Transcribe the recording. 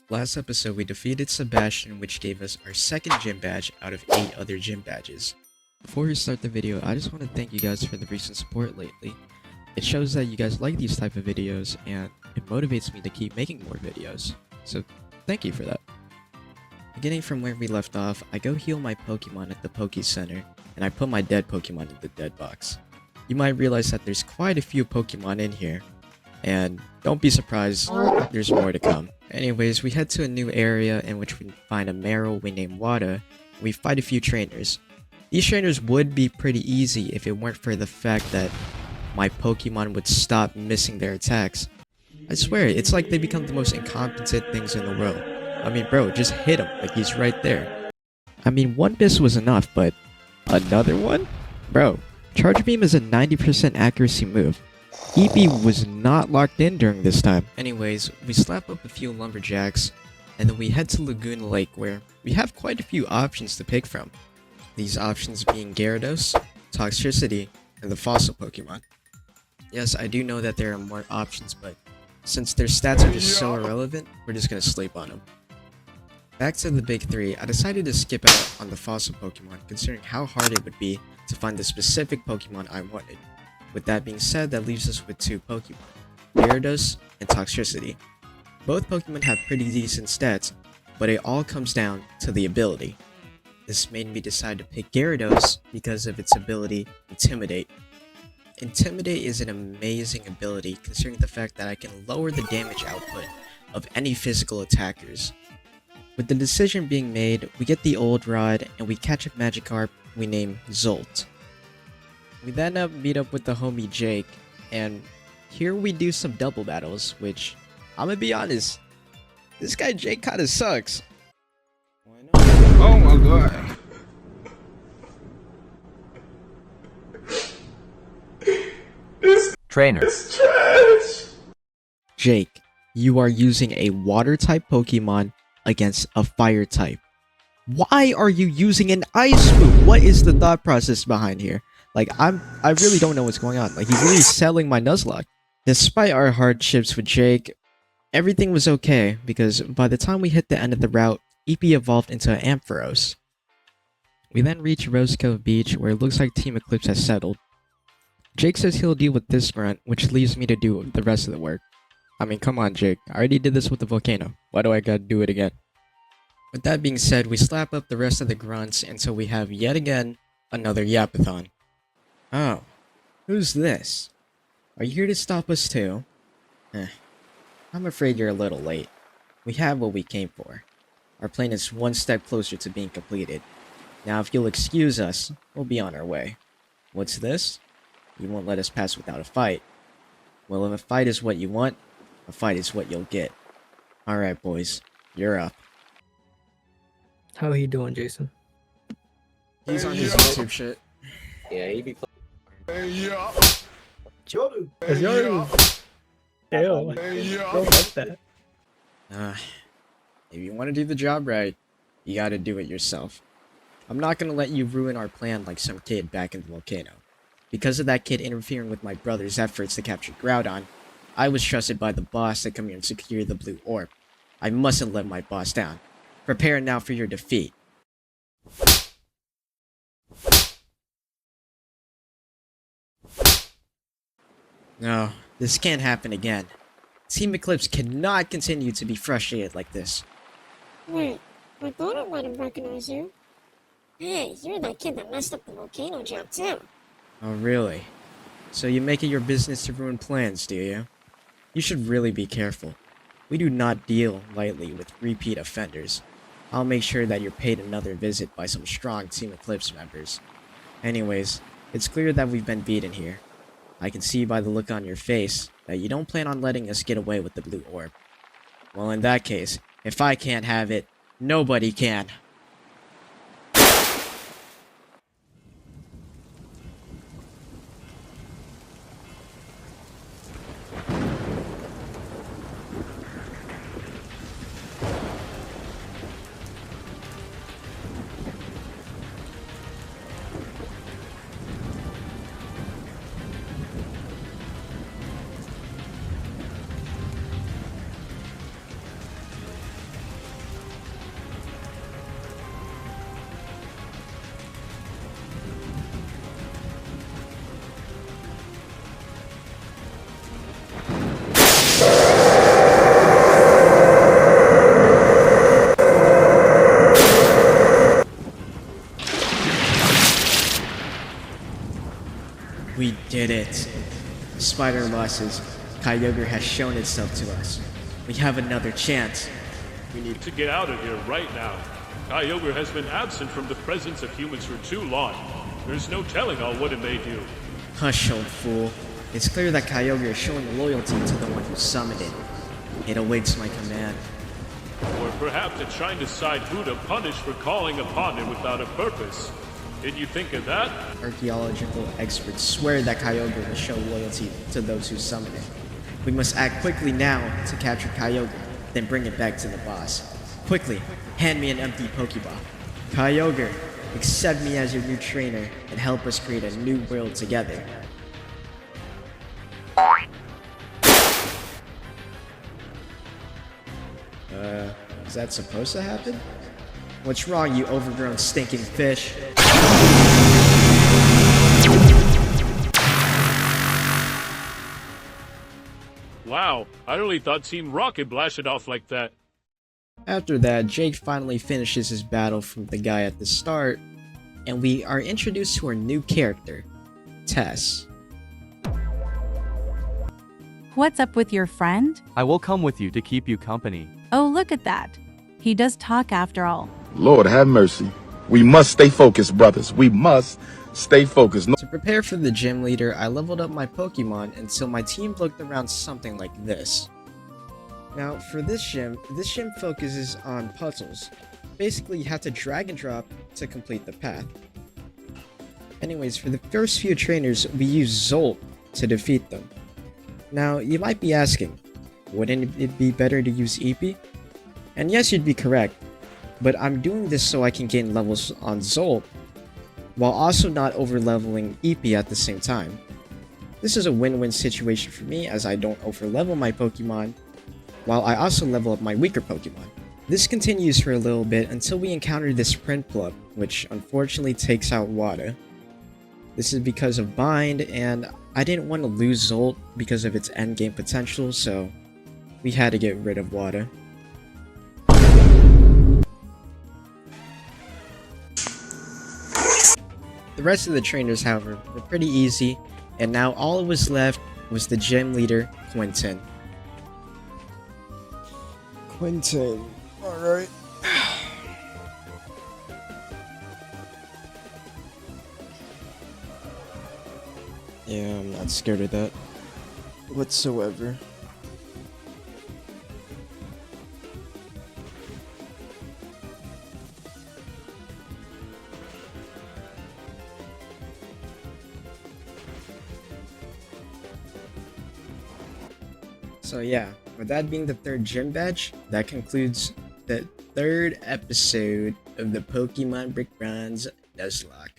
Last episode we defeated Sebastian, which gave us our second gym badge out of 8 other gym badges. Before we start the video, I just want to thank you guys for the recent support lately. It shows that you guys like these type of videos and it motivates me to keep making more videos. So thank you for that. Beginning from where we left off, I go heal my Pokemon at the Poke Center and I put my dead Pokemon in the dead box. You might realize that there's quite a few Pokemon in here, and don't be surprised, there's more to come. Anyways, we head to a new area in which we find a Meryl we name Wada, and we fight a few trainers. These trainers would be pretty easy if it weren't for the fact that my Pokemon would stop missing their attacks. I swear, it's like they become the most incompetent things in the world. I mean, bro, just hit him, like he's right there. I mean, one miss was enough, but another one? Bro, Charge Beam is a 90% accuracy move. Eevee was not locked in during this time. Anyways, we slap up a few lumberjacks, and then we head to Laguna Lake where we have quite a few options to pick from. These options being Gyarados, Toxtricity, and the fossil Pokemon. Yes, I do know that there are more options, but since their stats are just so irrelevant, we're just gonna sleep on them. Back to the big three, I decided to skip out on the fossil Pokemon considering how hard it would be to find the specific Pokemon I wanted. With that being said, that leaves us with 2 Pokemon, Gyarados and Toxtricity. Both Pokemon have pretty decent stats, but it all comes down to the ability. This made me decide to pick Gyarados because of its ability, Intimidate. Intimidate is an amazing ability considering the fact that I can lower the damage output of any physical attackers. With the decision being made, we get the old rod and we catch a Magikarp we name Zolt. We then meet up with the homie Jake, and here we do some double battles, which, I'm gonna be honest, this guy Jake kinda sucks. Why not? Oh my god. Trainer. It's trash. Jake, you are using a water type Pokemon against a fire type. Why are you using an ice move? What is the thought process behind here? Like, I really don't know what's going on. Like, he's really selling my Nuzlocke. Despite our hardships with Jake, everything was okay, because by the time we hit the end of the route, Eevee evolved into an Ampharos. We then reach Rose Cove Beach, where it looks like Team Eclipse has settled. Jake says he'll deal with this grunt, which leaves me to do the rest of the work. I mean, come on, Jake. I already did this with the volcano. Why do I gotta do it again? With that being said, we slap up the rest of the grunts until we have yet again another Yapathon. Oh, who's this? Are you here to stop us too? I'm afraid you're a little late. We have what we came for. Our plan is one step closer to being completed. Now if you'll excuse us, we'll be on our way. What's this? You won't let us pass without a fight. Well, if a fight is what you want, a fight is what you'll get. Alright boys, you're up. How are you doing, Jason? He's on his YouTube shit. Yeah, he be Yeah. Jordan. Yeah. Ew. Don't Yeah. like that. If you want to do the job right, you gotta do it yourself. I'm not gonna let you ruin our plan like some kid back in the volcano. Because of that kid interfering with my brother's efforts to capture Groudon, I was trusted by the boss to come here and secure the blue orb. I mustn't let my boss down. Prepare now for your defeat. No, this can't happen again. Team Eclipse cannot continue to be frustrated like this. Wait, I thought I might have recognized you. Hey, you're that kid that messed up the volcano jump too. Oh really? So you make it your business to ruin plans, do you? You should really be careful. We do not deal lightly with repeat offenders. I'll make sure that you're paid another visit by some strong Team Eclipse members. Anyways, it's clear that we've been beaten here. I can see by the look on your face that you don't plan on letting us get away with the blue orb. Well, in that case, if I can't have it, nobody can. did it. Despite our losses, Kyogre has shown itself to us. We have another chance. We need to get out of here right now. Kyogre has been absent from the presence of humans for too long. There's no telling all what it may do. Hush, old fool. It's clear that Kyogre is showing loyalty to the one who summoned it. It awaits my command. Or perhaps it's trying to decide who to punish for calling upon it without a purpose. Did you think of that? Archaeological experts swear that Kyogre will show loyalty to those who summon it. We must act quickly now to capture Kyogre, then bring it back to the boss. Quickly, hand me an empty Pokeball. Kyogre, accept me as your new trainer and help us create a new world together. Is that supposed to happen? What's wrong, you overgrown stinking fish? Wow, I really thought Team Rocket blasted off like that. After that, Jake finally finishes his battle from the guy at the start, and we are introduced to our new character, Tess. What's up with your friend? I will come with you to keep you company. Oh, look at that. He does talk after all. Lord have mercy. We must stay focused, brothers. We must stay focused. To prepare for the gym leader, I leveled up my Pokemon until my team looked around something like this. Now, for this gym focuses on puzzles. Basically, you have to drag and drop to complete the path. Anyways, for the first few trainers, we use Zolt to defeat them. Now, you might be asking, wouldn't it be better to use Eepee? And yes, you'd be correct, but I'm doing this so I can gain levels on Zolt, while also not over-leveling Eepee at the same time. This is a win-win situation for me as I don't over-level my Pokemon, while I also level up my weaker Pokemon. This continues for a little bit until we encounter this Prinplup, which unfortunately takes out Wada. This is because of Bind, and I didn't want to lose Zolt because of its endgame potential, so we had to get rid of Wada. The rest of the trainers, however, were pretty easy, and now all that was left was the gym leader, Quentin. Quentin, alright. Yeah, I'm not scared of that whatsoever. So yeah, with that being the third gym badge, that concludes the third episode of the Pokemon Brick Bronze Nuzlocke.